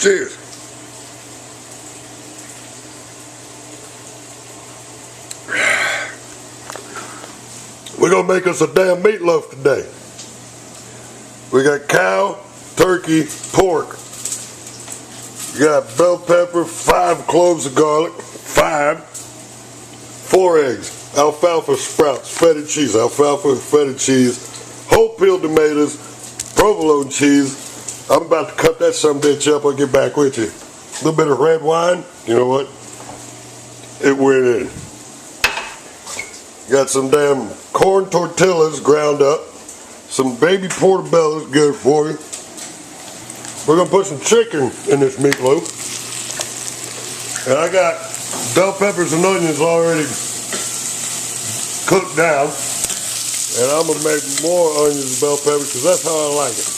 Cheers. We're gonna make us a damn meatloaf today. We got cow, turkey, pork. You got bell pepper, 5 cloves of garlic, 4 eggs, alfalfa sprouts, feta cheese, alfalfa, feta cheese, whole peeled tomatoes, provolone cheese. I'm about to cut that sumbitch up. I'll get back with you. A little bit of red wine. You know what? It went in. Got some damn corn tortillas ground up. Some baby portobello's good for you. We're going to put some chicken in this meatloaf. And I got bell peppers and onions already cooked down. And I'm going to make more onions and bell peppers because that's how I like it.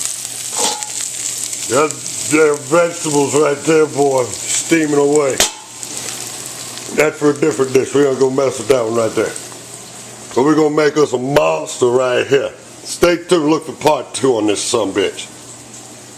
Got damn vegetables right there, boy, steaming away. That's for a different dish. We're going to go mess with that one right there. So we're going to make us a monster right here. Stay tuned, look for part 2 on this sumbitch.